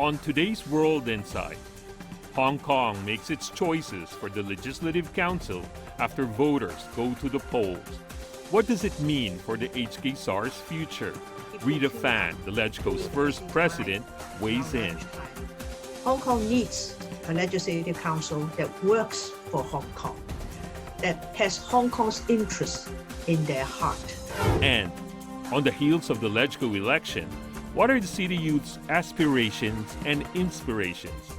On today's World Insight, Hong Kong makes its choices for the Legislative Council after voters go to the polls. What does it mean for the HKSAR's future? Rita Fan, the LegCo's first president, weighs in. Hong Kong needs a Legislative Council that works for Hong Kong, that has Hong Kong's interests in their heart. And on the heels of the LegCo election, what are the city youth's aspirations and inspirations?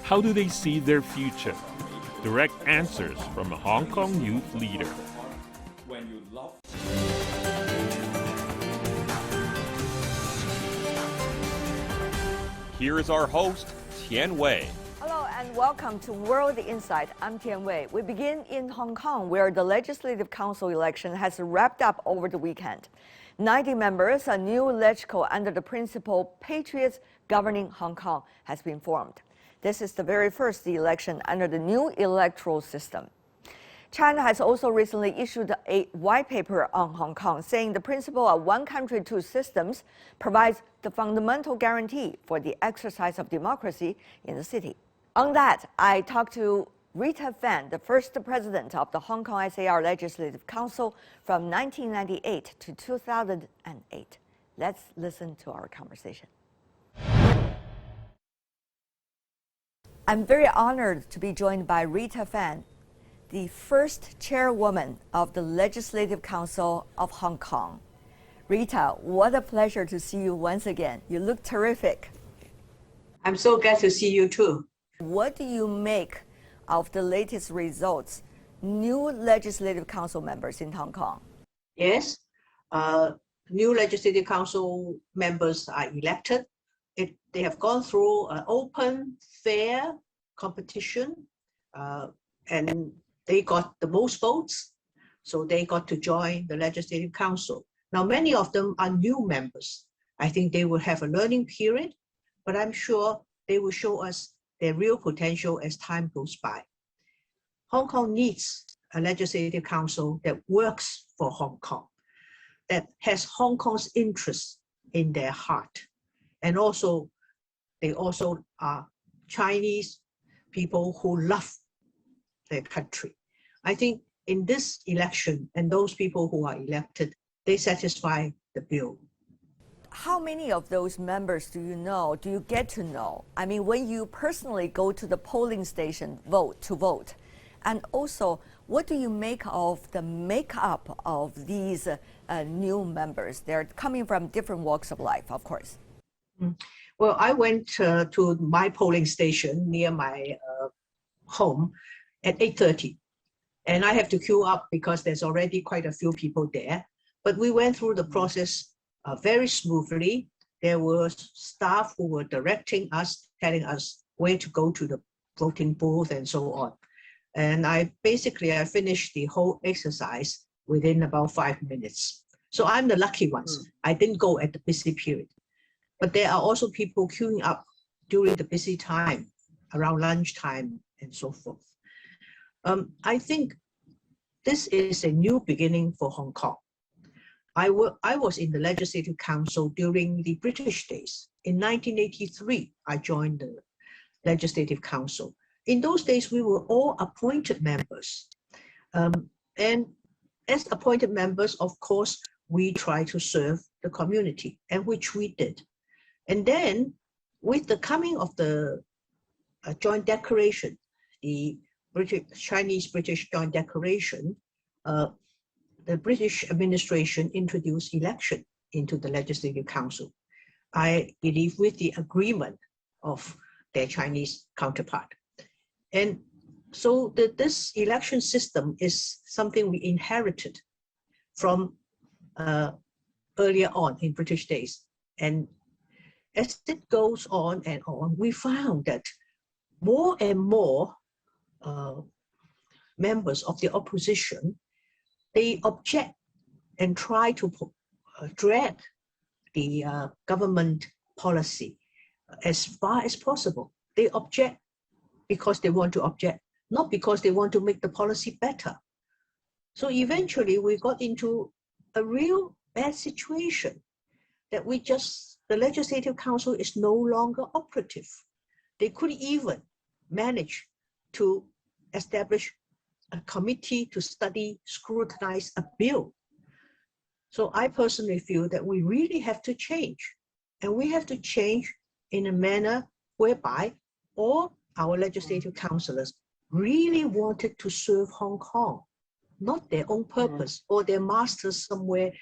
How do they see their future? Direct answers from a Hong Kong youth leader. Here is our host, Tian Wei. Hello and welcome to World Insight. I'm Tian Wei. We begin in Hong Kong, where the Legislative Council election has wrapped up over the weekend. 90 members, a new LegCo under the principle Patriots Governing Hong Kong, has been formed. This is the very first election under the new electoral system. China has also recently issued a white paper on Hong Kong, saying the principle of one country, two systems provides the fundamental guarantee for the exercise of democracy in the city. On that, I talked to Rita Fan, the first president of the Hong Kong HKSAR Legislative Council from 1998 to 2008. Let's listen to our conversation. I'm very honored to be joined by Rita Fan, the first chairwoman of the Legislative Council of Hong Kong. Rita, what a pleasure to see you once again. You look terrific. I'm so glad to see you too. What do you make of the latest results? New Legislative Council members in Hong Kong. Yes, new Legislative Council members are elected. They have gone through an open, fair competition, and they got the most votes, so they got to join the Legislative Council. Now, many of them are new members. I think they will have a learning period, but I'm sure they will show us their real potential as time goes by. Hong Kong needs a Legislative Council that works for Hong Kong, that has Hong Kong's interests in their heart. And also, they also are Chinese people who love their country. I think in this election, and those people who are elected, they satisfy the bill. How many of those members do you know, do you get to know? I mean, when you personally go to the polling station to vote, and also, what do you make of the makeup of these new members? They're coming from different walks of life, of course. Well, I went to my polling station near my home at 8:30, and I have to queue up because there's already quite a few people there. But we went through the process very smoothly. There were staff who were directing us, telling us where to go to the voting booth and so on. And I finished the whole exercise within about 5 minutes. So I'm the lucky ones. I didn't go at the busy period. But there are also people queuing up during the busy time, around lunchtime and so forth. I think this is a new beginning for Hong Kong. I was in the Legislative Council during the British days. In 1983, I joined the Legislative Council. In those days, we were all appointed members. And as appointed members, of course, we try to serve the community, and which we did. And then, with the coming of the joint declaration, the Chinese-British joint declaration, the British administration introduced election into the Legislative Council, I believe with the agreement of their Chinese counterpart. And so this election system is something we inherited from earlier on in British days. And as it goes on and on, we found that more and more members of the opposition, they object and try to drag the government policy as far as possible. They object because they want to object, not because they want to make the policy better. So eventually we got into a real bad situation that we just the Legislative Council is no longer operative. They couldn't even manage to establish a committee to study, scrutinize a bill. So I personally feel that we really have to change, and we have to change in a manner whereby all our legislative councillors really wanted to serve Hong Kong, not their own purpose or their masters somewhere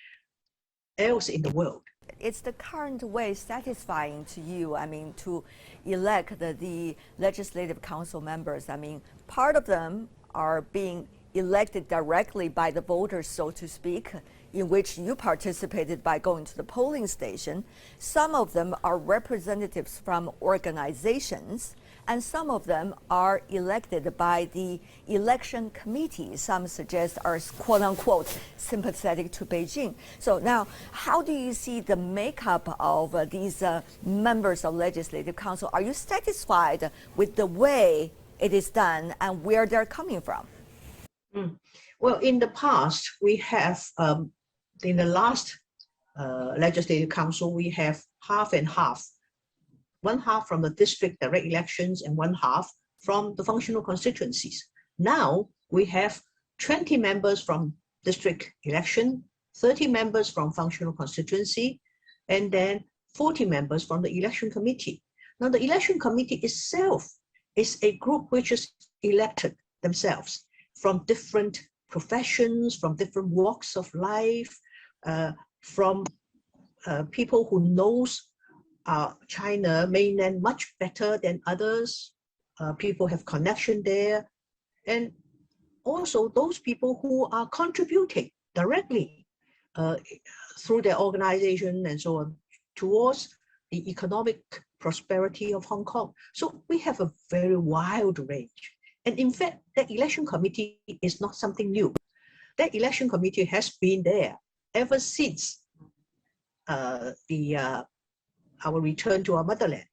else in the world. Is the current way satisfying to you? I mean, to elect the legislative council members. I mean, part of them are being elected directly by the voters, so to speak, in which you participated by going to the polling station. Some of them are representatives from organizations, and some of them are elected by the election committee. Some suggest are quote unquote sympathetic to Beijing. So now, how do you see the makeup of these members of Legislative Council? Are you satisfied with the way it is done and where they're coming from? Well, in the past, we have, in the last Legislative Council, we have half and half. One half from the district direct elections and one half from the functional constituencies. Now we have 20 members from district election, 30 members from functional constituency, and then 40 members from the election committee. Now the election committee itself is a group which is elected themselves from different professions, from different walks of life, from people who knows China mainland much better than others. People have connection there, and also those people who are contributing directly through their organization and so on towards the economic prosperity of Hong Kong. So we have a very wide range. And in fact, the election committee is not something new. That election committee has been there ever since our return to our motherland.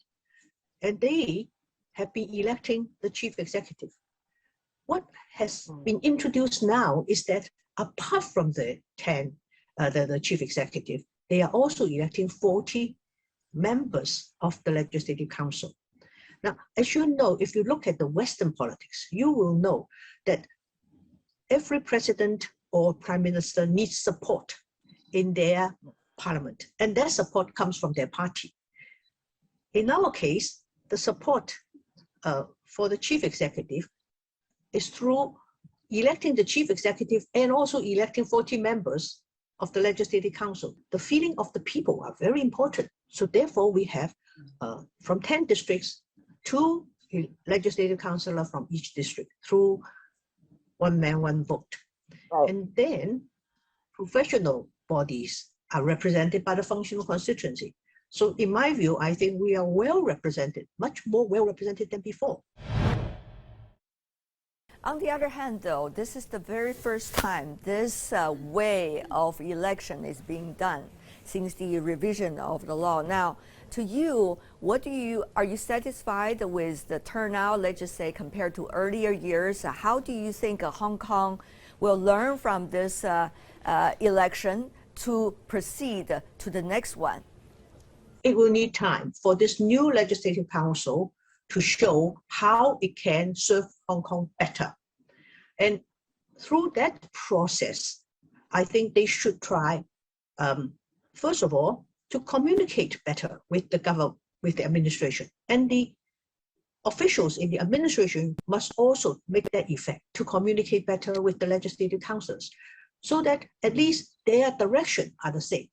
And they have been electing the chief executive. What has been introduced now is that apart from the 10, the chief executive, they are also electing 40 members of the Legislative Council. Now, as you know, if you look at the Western politics, you will know that every president or prime minister needs support in their parliament, and that support comes from their party. In our case, the support for the chief executive is through electing the chief executive and also electing 40 members of the Legislative Council. The feeling of the people are very important. So therefore, we have from 10 districts, 2 legislative councillors from each district through one man, one vote. Oh. And then professional bodies are represented by the functional constituency. So in my view, I think we are well represented, much more well represented than before. On the other hand, though, this is the very first time this way of election is being done since the revision of the law. Now, to you, are you satisfied with the turnout, let's just say, compared to earlier years? How do you think Hong Kong will learn from this election to proceed to the next one? It will need time for this new Legislative Council to show how it can serve Hong Kong better. And through that process, I think they should try, first of all, to communicate better with the government, with the administration. And the officials in the administration must also make that effect to communicate better with the legislative councils, so that at least their direction are the same.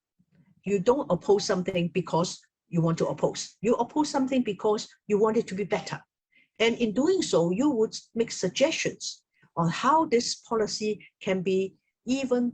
You don't oppose something because you want to oppose. You oppose something because you want it to be better. And in doing so, you would make suggestions on how this policy can be even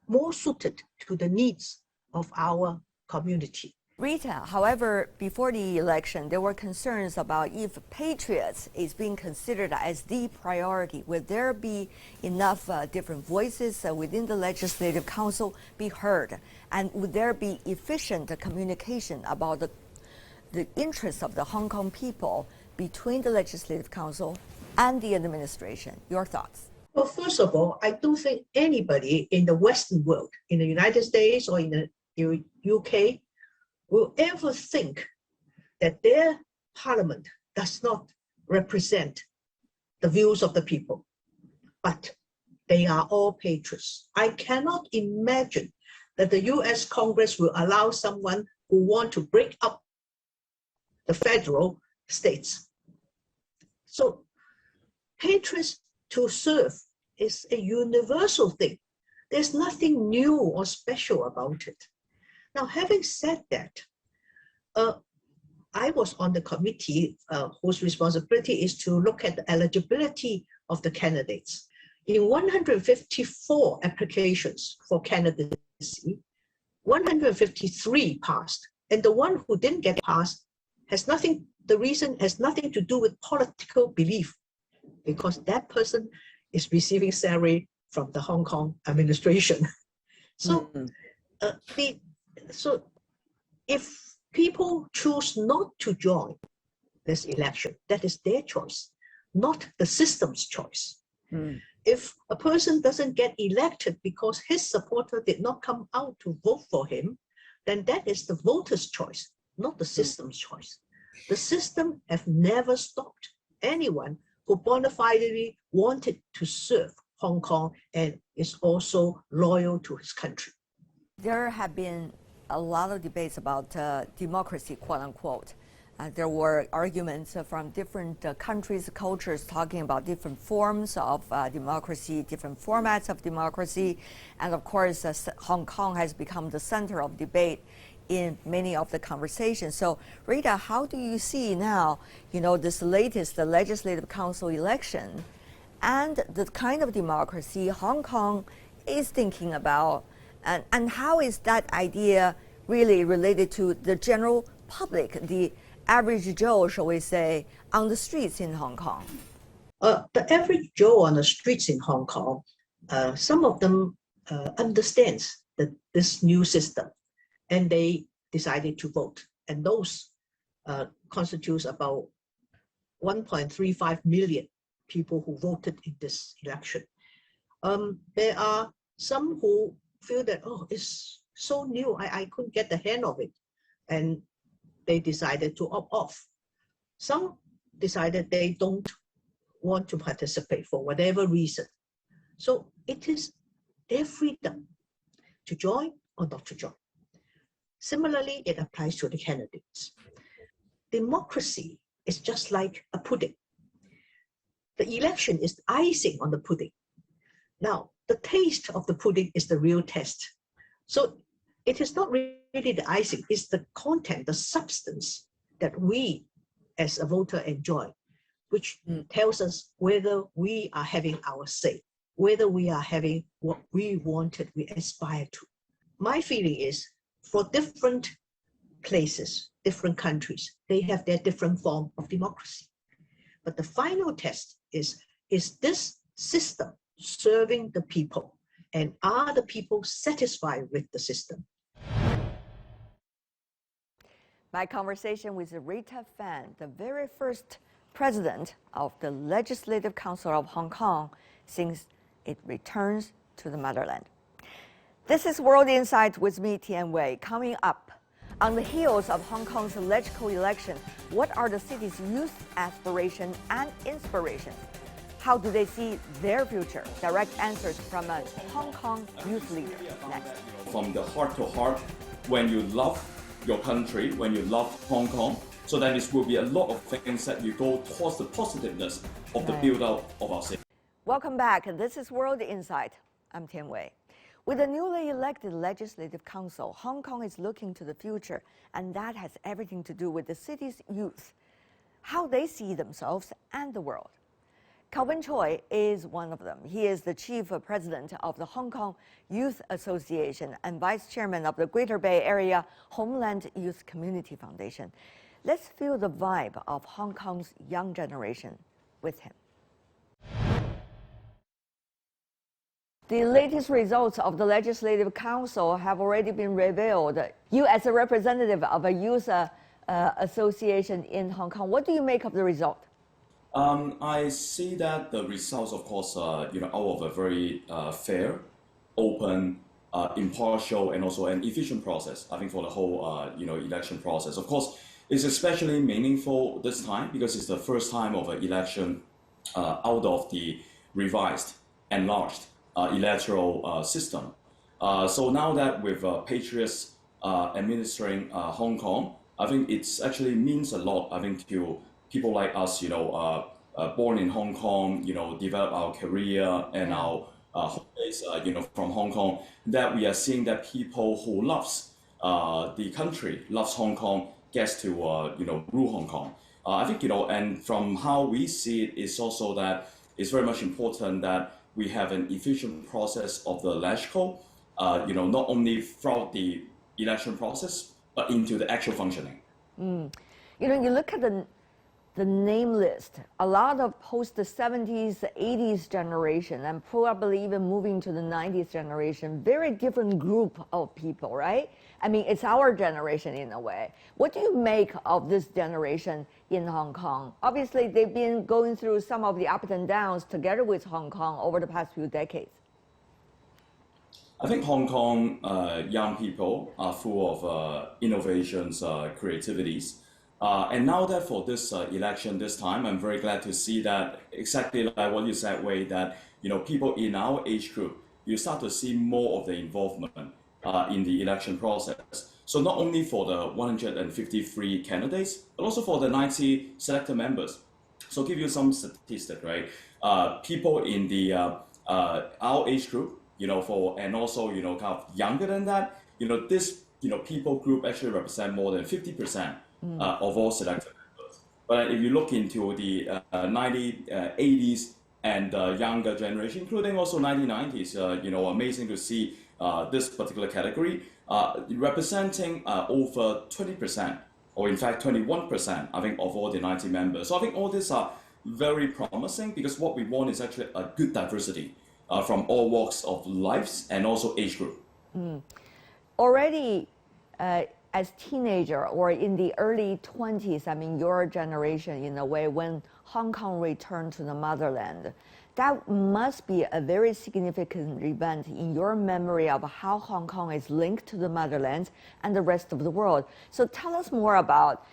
more suited to the needs of our community. Rita, however, before the election, there were concerns about if patriots is being considered as the priority. Would there be enough different voices within the Legislative Council be heard? And would there be efficient communication about the interests of the Hong Kong people between the Legislative Council and the administration? Your thoughts? Well, first of all, I don't think anybody in the Western world, in the United States or in the UK, will ever think that their parliament does not represent the views of the people, but they are all patriots. I cannot imagine that the US Congress will allow someone who wants to break up the federal states. So patriots to serve is a universal thing. There's nothing new or special about it. Now, having said that, I was on the committee whose responsibility is to look at the eligibility of the candidates. In 154 applications for candidacy, 153 passed, and the one who didn't get passed has nothing, the reason has nothing to do with political belief, because that person is receiving salary from the Hong Kong administration. So, so if people choose not to join this election, that is their choice, not the system's choice. If a person doesn't get elected because his supporter did not come out to vote for him, then that is the voter's choice, not the system's choice. The system have never stopped anyone who bona fidely wanted to serve Hong Kong and is also loyal to his country. There have been a lot of debates about democracy, quote unquote. There were arguments from different countries, cultures, talking about different forms of democracy, different formats of democracy. And of course, Hong Kong has become the center of debate in many of the conversations. So, Rita, how do you see now, this latest Legislative Council election and the kind of democracy Hong Kong is thinking about, and how is that idea really related to the general public, the average Joe, shall we say, on the streets in Hong Kong? The average Joe on the streets in Hong Kong, some of them understands this new system, and they decided to vote. And those constitutes about 1.35 million people who voted in this election. There are some who feel that, oh, it's so new, I couldn't get the hang of it. And they decided to opt off. Some decided they don't want to participate for whatever reason. So it is their freedom to join or not to join. Similarly, it applies to the candidates. Democracy is just like a pudding. The election is icing on the pudding. Now, the taste of the pudding is the real test. So it is not really the icing, it's the content, the substance that we as a voter enjoy, which tells us whether we are having our say, whether we are having what we wanted, we aspire to. My feeling is for different places, different countries, they have their different form of democracy. But the final test is this system serving the people? And are the people satisfied with the system? My conversation with Rita Fan, the very first president of the Legislative Council of Hong Kong since it returns to the motherland. This is World Insight with me, Tian Wei. Coming up, on the heels of Hong Kong's LegCo election, what are the city's youth aspirations and inspirations? How do they see their future? Direct answers from a Hong Kong youth leader. Next. From the heart to heart, when you love your country, when you love Hong Kong, so then it will be a lot of things that you go towards the positiveness of the build-up of our city. Welcome back. This is World Insight. I'm Tian Wei. With the newly elected Legislative Council, Hong Kong is looking to the future, and that has everything to do with the city's youth, how they see themselves and the world. Calvin Choi is one of them. He is the chief president of the Hong Kong Youth Association and vice chairman of the Greater Bay Area Homeland Youth Community Foundation. Let's feel the vibe of Hong Kong's young generation with him. The latest results of the Legislative Council have already been revealed. You, as a representative of a youth association in Hong Kong, what do you make of the result? I see that the results, of course, out of a very fair, open impartial and also an efficient process, I think, for the whole election process. Of course, it's especially meaningful this time because it's the first time of an election out of the revised, enlarged electoral system. So now that with Patriots administering Hong Kong, I think it's actually means a lot, I think, to people like us, born in Hong Kong, develop our career and our holidays, from Hong Kong, that we are seeing that people who loves the country, loves Hong Kong, gets to, rule Hong Kong. I think, and from how we see it is also that it's very much important that we have an efficient process of the LegCo, not only throughout the election process, but into the actual functioning. You look at the name list, a lot of post the 70s, 80s generation, and probably even moving to the 90s generation, very different group of people, right? I mean, it's our generation in a way. What do you make of this generation in Hong Kong? Obviously, they've been going through some of the ups and downs together with Hong Kong over the past few decades. I think Hong Kong young people are full of innovations, creativities. And now that for this election this time, I'm very glad to see that exactly like what you said, Wei, that people in our age group, you start to see more of the involvement in the election process. So not only for the 153 candidates, but also for the 90 selected members. So give you some statistic, right? People in the our age group, and also kind of younger than that, this people group actually represent more than 50%. Of all selected members. But if you look into the 80s and younger generation, including also 1990s, amazing to see this particular category representing over 20%, or in fact 21%, I think, of all the 90 members. So I think all these are very promising because what we want is actually a good diversity from all walks of lives and also age group. Already, as teenager or in the early 20s, I mean, your generation in a way, when Hong Kong returned to the motherland, that must be a very significant event in your memory of how Hong Kong is linked to the motherland and the rest of the world. So tell us more about,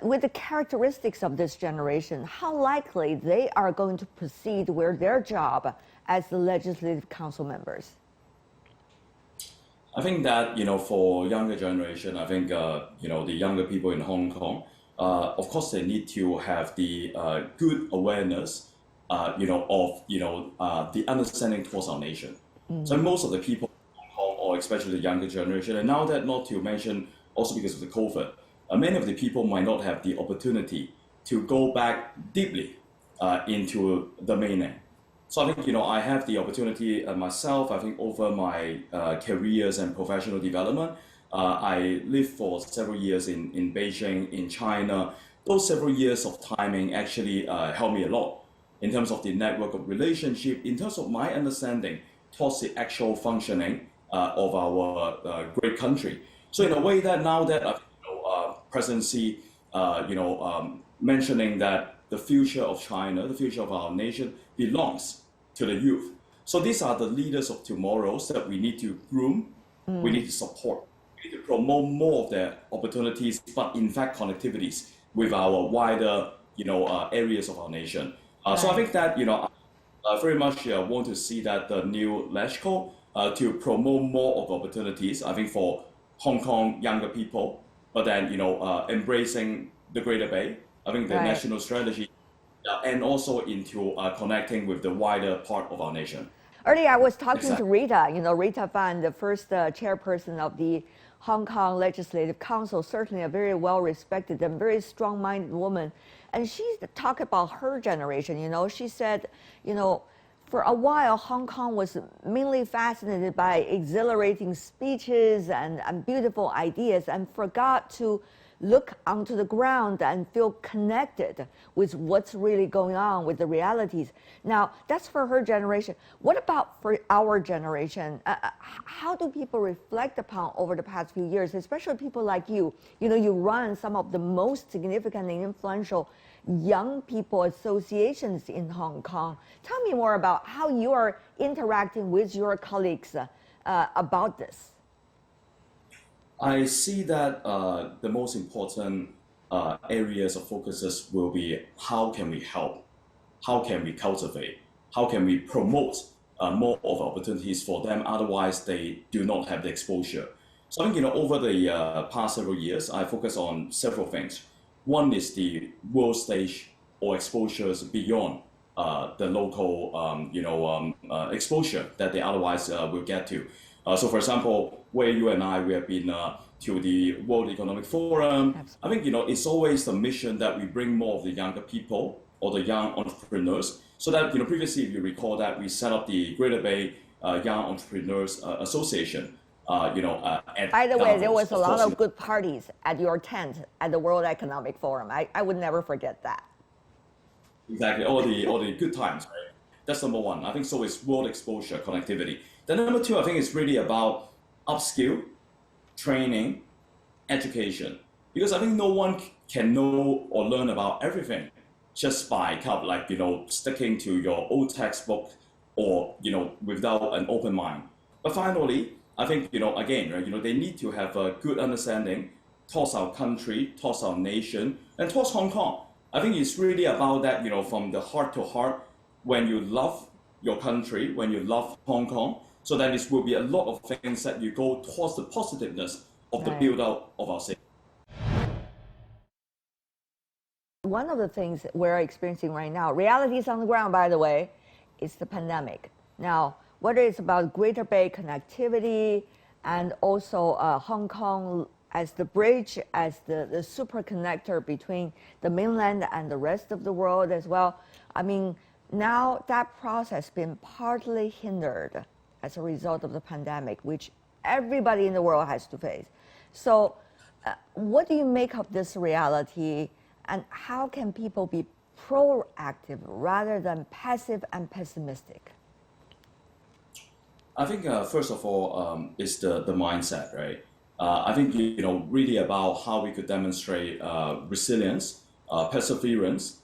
with the characteristics of this generation, how likely they are going to proceed with their job as the Legislative Council members. I think that, for younger generation, I think, the younger people in Hong Kong, of course, they need to have the good awareness, of, the understanding towards our nation. So most of the people in Hong Kong, or especially the younger generation, and now that not to mention also because of the COVID, many of the people might not have the opportunity to go back deeply into the mainland. So I think, I have the opportunity myself, I think, over my careers and professional development. I lived for several years in Beijing, in China. Those several years of timing actually helped me a lot in terms of the network of relationship, in terms of my understanding towards the actual functioning of our great country. So in a way that now that, presidency, mentioning that the future of China, the future of our nation belongs to the youth. So these are the leaders of tomorrow that we need to groom, we need to support, we need to promote more of their opportunities, but in fact connectivities with our wider, areas of our nation. So I think that, I very much want to see that the new LegCo to promote more of opportunities, I think, for Hong Kong younger people, but then, embracing the Greater Bay, I think the national strategy, and also into connecting with the wider part of our nation. Earlier, I was talking to Rita, Rita Fan, the first chairperson of the Hong Kong Legislative Council, certainly a very well-respected and very strong-minded woman. And she talked about her generation, she said, for a while, Hong Kong was mainly fascinated by exhilarating speeches and beautiful ideas and forgot to look onto the ground and feel connected with what's really going on with the realities. Now, that's for her generation. What about for our generation? How do people reflect upon over the past few years, especially people like you? You run some of the most significant and influential young people associations in Hong Kong. Tell me more about how you are interacting with your colleagues about this? I see that the most important areas of focuses will be how can we help, how can we cultivate, how can we promote more of opportunities for them, otherwise they do not have the exposure. So I think, over the past several years, I focus on several things. One is the world stage or exposures beyond the local, exposure that they otherwise will get to. So, for example, where you and I, we have been to the World Economic Forum. Absolutely. I think, it's always the mission that we bring more of the younger people or the young entrepreneurs. So that, previously, if you recall that we set up the Greater Bay Young Entrepreneurs Association. By the way, there was a lot of good parties at your tent at the World Economic Forum. I would never forget that. Exactly, all the good times, right? That's number one. I think so is world exposure, connectivity. Then number two, I think it's really about upskill, training, education. Because I think no one can know or learn about everything just by sticking to your old textbook or, without an open mind. But finally, I think, again, right, they need to have a good understanding towards our country, towards our nation, and towards Hong Kong. I think it's really about that, from the heart to heart, when you love your country, when you love Hong Kong, so then it will be a lot of things that you go towards the positiveness of the build-out of our city. One of the things we're experiencing right now, realities on the ground, by the way, is the pandemic. Now, whether it's about Greater Bay connectivity and also Hong Kong as the bridge, as the super connector between the mainland and the rest of the world as well. I mean, now that process has been partly hindered as a result of the pandemic, which everybody in the world has to face. So what do you make of this reality, and how can people be proactive rather than passive and pessimistic? I think first of all, is the mindset, right? I think really about how we could demonstrate resilience, perseverance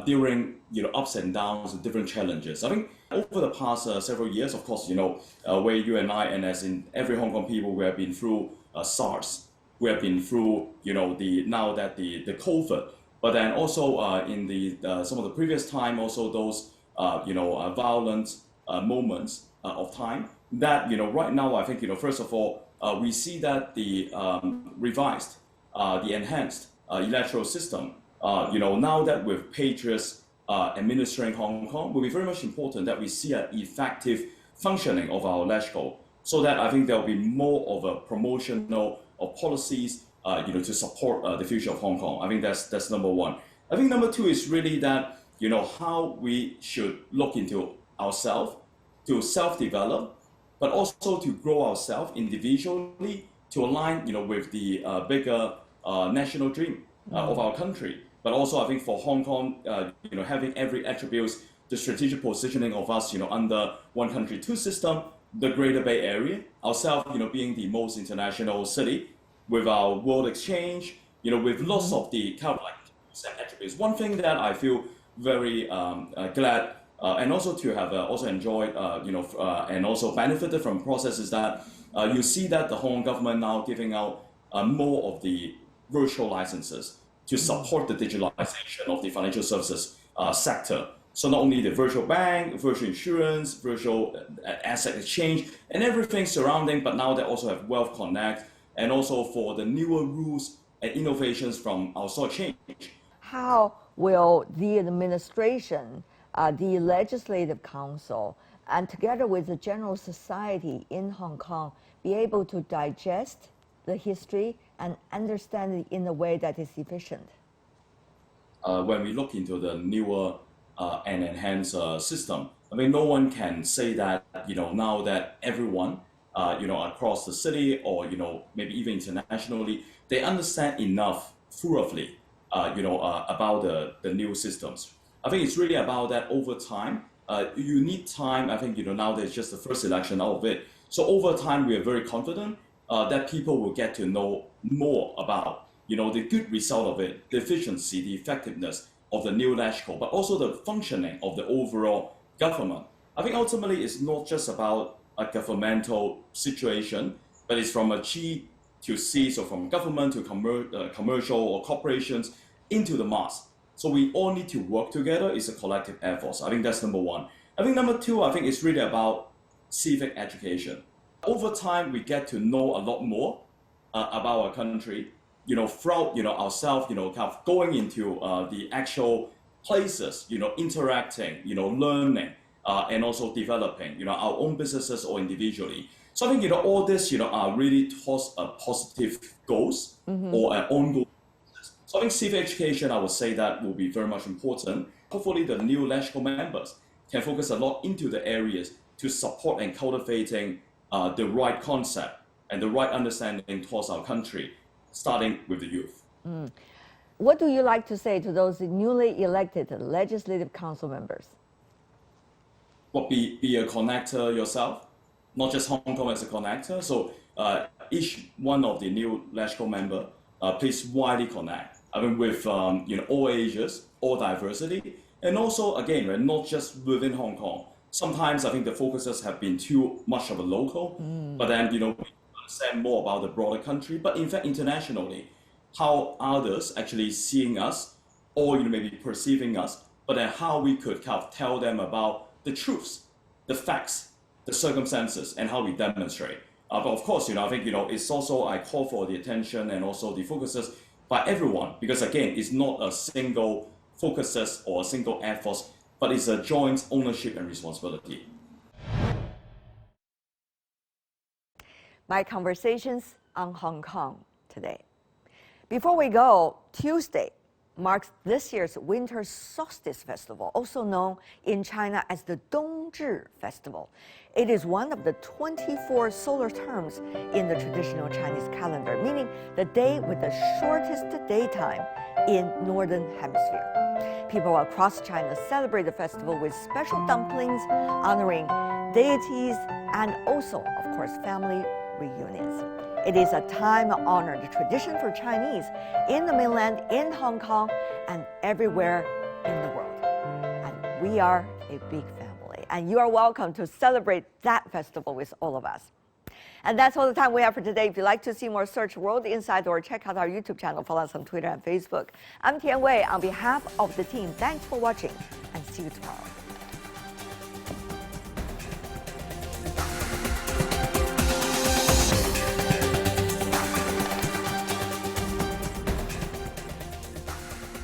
during ups and downs and different challenges. I think over the past several years, of course, where you and I, and as in every Hong Kong people, we have been through SARS, we have been through the COVID, but then also in the some of the previous time, also those violent moments of time that right now I think first of all we see that the revised the enhanced electoral system now that with patriots administering Hong Kong will be very much important that we see an effective functioning of our LegCo, so that I think there will be more of a promotional of policies to support the future of Hong Kong. I think that's number one. I think number two is really that how we should look into ourselves to self-develop, but also to grow ourselves individually to align, with the bigger national dream of our country. But also, I think for Hong Kong, having every attribute, the strategic positioning of us, under one country, two system, the Greater Bay Area, ourselves, being the most international city, with our world exchange, with lots of the kind of attributes. One thing that I feel very glad and also to have also enjoyed, and also benefited from process is that you see that the Hong Kong government now giving out more of the virtual licenses to support the digitalization of the financial services sector. So not only the virtual bank, virtual insurance, virtual asset exchange, and everything surrounding, but now they also have Wealth Connect, and also for the newer rules and innovations from our stock exchange. How will the administration, the Legislative Council, and together with the general society in Hong Kong, be able to digest the history and understand it in a way that is efficient? When we look into the newer and enhanced system, I mean, no one can say that, now that everyone, across the city or, maybe even internationally, they understand enough thoroughly, about the new systems. I think it's really about that over time. You need time. I think, now there's just the first election out of it. So over time, we are very confident that people will get to know more about, the good result of it, the efficiency, the effectiveness of the new LegCo, but also the functioning of the overall government. I think ultimately it's not just about a governmental situation, but it's from a G to C, so from government to commercial or corporations into the mass. So we all need to work together. It's a collective effort. So I think that's number one. I think number two, I think it's really about civic education. Over time, we get to know a lot more about our country, throughout, ourselves, kind of going into the actual places, interacting, learning, and also developing, our own businesses or individually. So I think, all this, are really towards a positive goals or an ongoing process. So I think civic education, I would say that will be very much important. Hopefully the new LegCo members can focus a lot into the areas to support and cultivating the right concept and the right understanding towards our country, starting with the youth. What do you like to say to those newly elected Legislative Council members? Well, be a connector yourself, not just Hong Kong as a connector. So each one of the new LegCo member, please widely connect. I mean, with all ages, all diversity, and also again, right, not just within Hong Kong. Sometimes I think the focuses have been too much of a local, but then we understand more about the broader country. But in fact, internationally, how others actually seeing us, or maybe perceiving us, but then how we could kind of tell them about the truths, the facts, the circumstances, and how we demonstrate. But of course, I think it's also I call for the attention and also the focuses by everyone, because again, it's not a single focuses or a single effort, but it's a joint ownership and responsibility. My conversations on Hong Kong today. Before we go, Tuesday marks this year's Winter Solstice Festival, also known in China as the Dongzhi Festival. It is one of the 24 solar terms in the traditional Chinese calendar, meaning the day with the shortest daytime in Northern Hemisphere. People across China celebrate the festival with special dumplings honoring deities and also, of course, family reunions. It is a time-honored tradition for Chinese in the mainland, in Hong Kong, and everywhere in the world. And we are a big family, and you are welcome to celebrate that festival with all of us. And that's all the time we have for today. If you'd like to see more, search World Insight or check out our YouTube channel. Follow us on Twitter and Facebook. I'm Tian Wei. On behalf of the team, thanks for watching, and see you tomorrow.